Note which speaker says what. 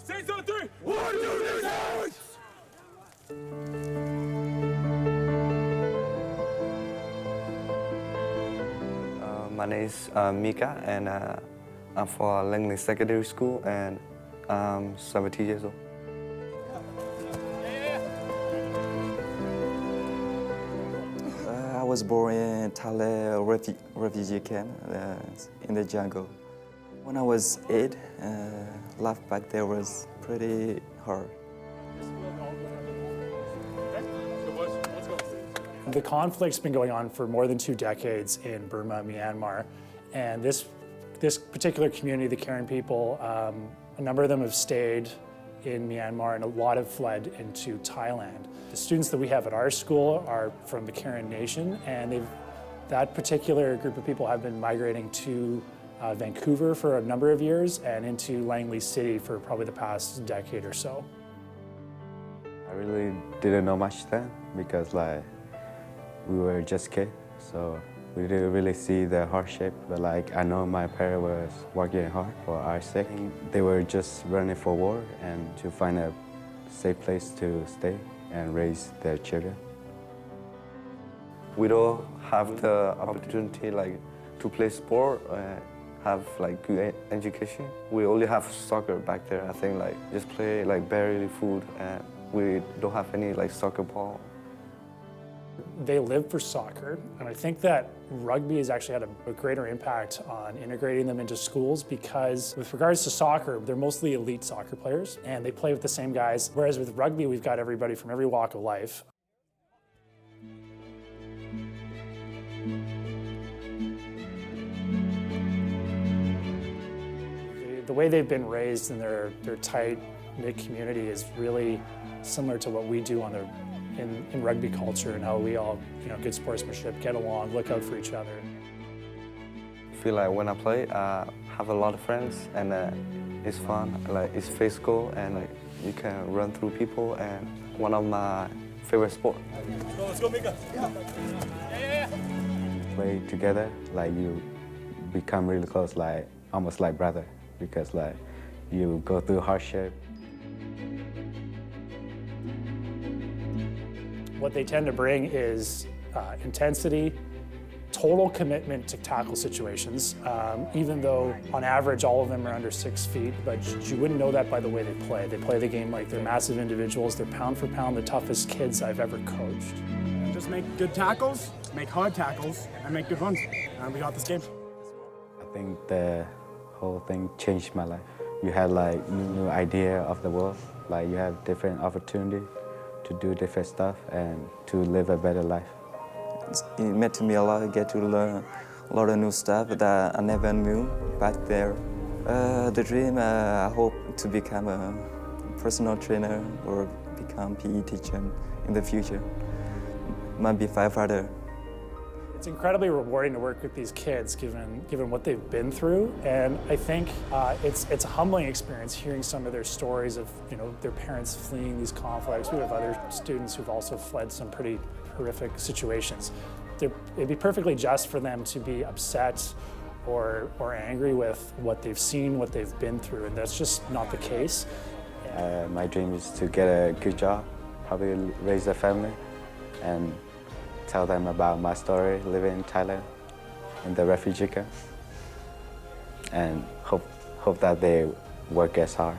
Speaker 1: 6 on 3. 1, 2, 3,
Speaker 2: My name is Mika, and I'm from Langley Secondary School, and I'm 17 years old.
Speaker 3: I was born in Thailand refugee camp in the jungle. When I was 8, life back there was pretty hard.
Speaker 4: The conflict's been going on for more than 2 decades in Burma, Myanmar, and this particular community, the Karen people, a number of them have stayed in Myanmar and a lot have fled into Thailand. The students that we have at our school are from the Karen Nation, and that particular group of people have been migrating to Vancouver for a number of years and into Langley City for probably the past decade or so.
Speaker 2: I really didn't know much then because we were just kids, so we didn't really see the hardship. But I know my parents was working hard for our sake. They were just running for war and to find a safe place to stay and raise their children. We don't have the opportunity to play sport, have good education. We only have soccer back there. I think just play barely food, and we don't have any soccer ball.
Speaker 4: They live for soccer, and I think that rugby has actually had a greater impact on integrating them into schools because with regards to soccer, they're mostly elite soccer players and they play with the same guys, whereas with rugby, we've got everybody from every walk of life. The way they've been raised in their tight-knit community is really similar to what we do in rugby culture and how we all, good sportsmanship, get along, look out for each other.
Speaker 2: I feel like when I play, I have a lot of friends, and it's fun. It's physical, and you can run through people, and one of my favorite sports.
Speaker 1: Let's go, Mika.
Speaker 2: Play together, you become really close, almost like brother, because you go through hardship.
Speaker 4: What they tend to bring is intensity, total commitment to tackle situations, even though on average all of them are under 6 feet, but you wouldn't know that by the way they play. They play the game like they're massive individuals. They're pound for pound the toughest kids I've ever coached.
Speaker 5: Just make good tackles, make hard tackles, and make good runs. And we got this game.
Speaker 2: I think the whole thing changed my life. You had new idea of the world, you have different opportunity to do different stuff and to live a better life.
Speaker 3: It mattered to me a lot. I get to learn a lot of new stuff that I never knew back there. The dream, I hope to become a personal trainer or become PE teacher in the future. Might be firefighter.
Speaker 4: It's incredibly rewarding to work with these kids, given what they've been through, and I think it's a humbling experience hearing some of their stories of their parents fleeing these conflicts. We have other students who've also fled some pretty horrific situations. It'd be perfectly just for them to be upset or angry with what they've seen, what they've been through, and that's just not the case.
Speaker 2: My dream is to get a good job, probably raise a family, and tell them about my story, living in Thailand, in the refugee camp, and hope that they work as hard.